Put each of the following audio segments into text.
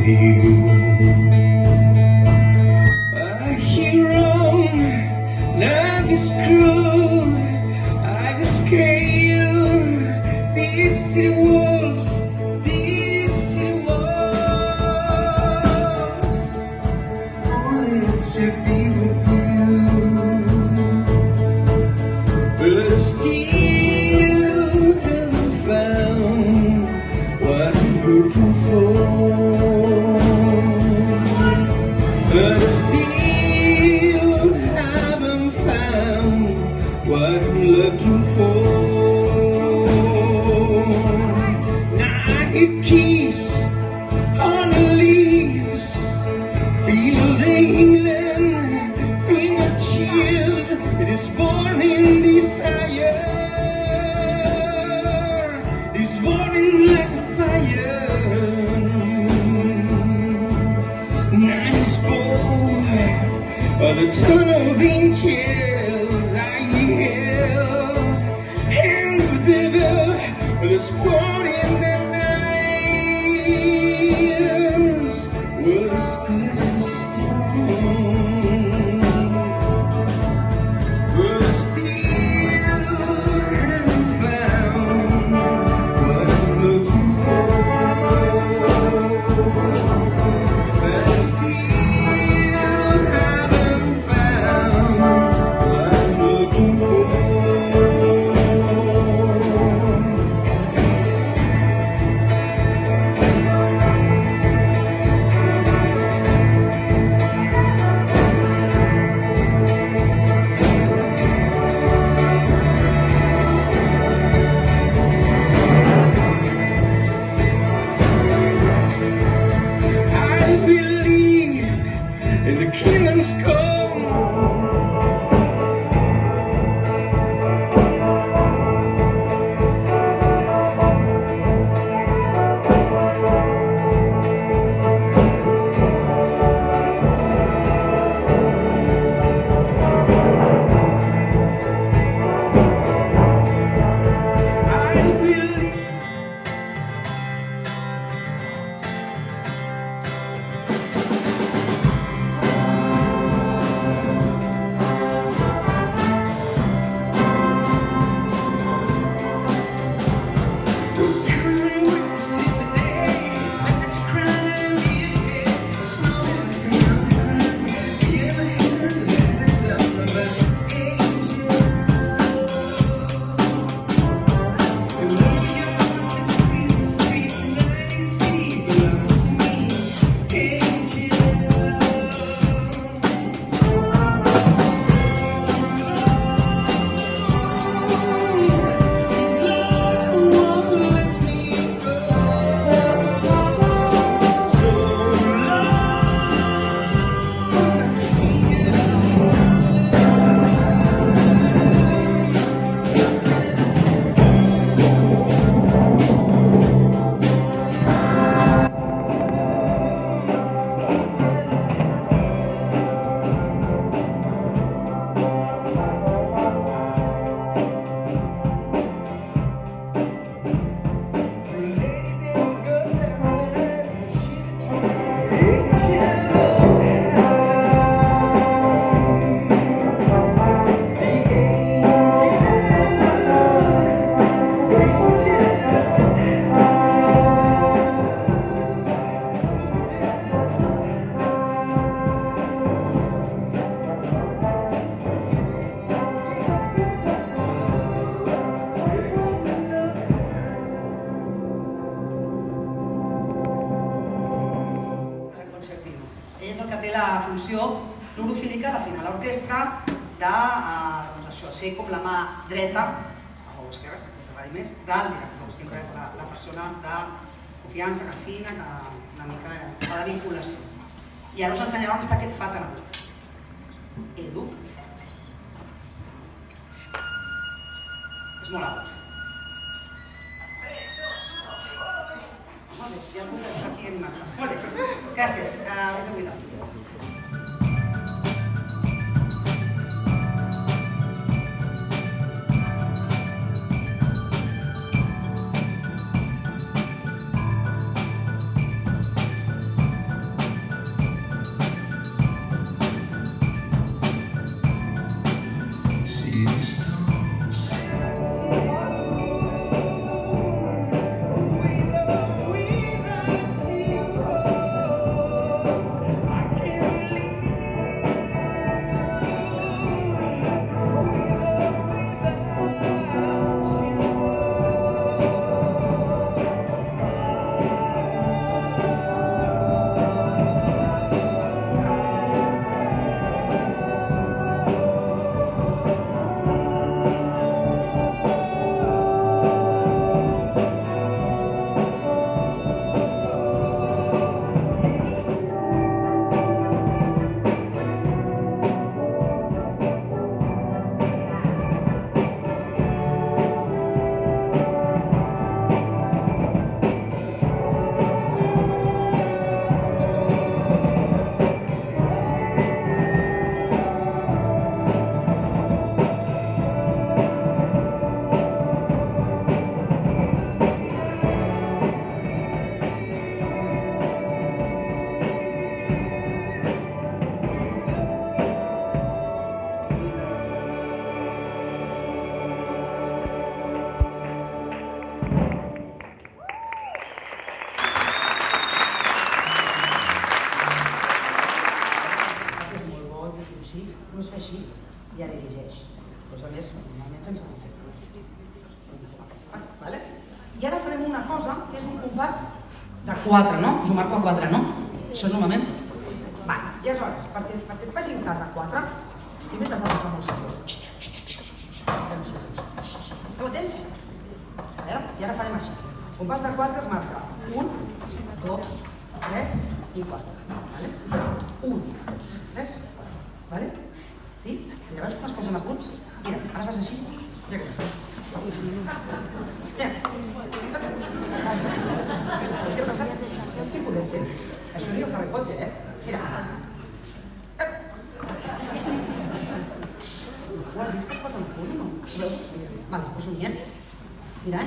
you. I hear wrong, love is cruel. I will scale these city walls, these city walls. Oh, it's a be with you, but I still haven't found what I'm looking for. But I still haven't found what I'm looking for. Now I hear keys on the leaves, feel the healing, finger chills. It is burning desire, it's burning like a fire. Nice boy, of the tunnel angels I inhale, and the devil was born in the night, was stone. But still haven't found what I'm looking for. But still haven't found what I'm looking for. I believe in the kingdom's come. I believe. Was crying with the sympathy, that's crying in the head. Slow as the mountain, yeah, my hands are left up about angel. And when you're on the crazy street, and I see belongs to me, angel. És el que té la funció clorofílica d'afinar l'orquestra, de doncs això, ser com la mà dreta o esquerra, que us agradi més, del director. Sempre és la persona de confiança, que afina, que una mica fa de vinculació. I ara us ensenyarà on està aquest fa tan agut. Edu. És molt agut. Molt bé, hi ha algú que està aquí animant-se. Molt bé, gràcies. Us he cuidat. ja dirigeix. Doncs a més, normalment fem servir aquesta. I ara farem una cosa que és un compàs de 4, no? Us ho marco a 4, no? Això normalment. Va, i aleshores, perquè et facin cas a 4, primer t'has de passar molt seriós. Ja ho tens? A veure, i ara farem així. El compàs de 4 es marca 1, 2, 3 i 4. 1, 2, 3, 4. Sí? Mira, veus com es posen a punts? Mira, ara fas així. Mira que passa. Mira. Veus què passa? Veus quin poder tens? Això diu Harry Potter, Mira. Ho has vist que es posa un punt, no? Ho veus? Vale, ho somiem. Mira,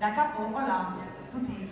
Da capo, hola, tutti.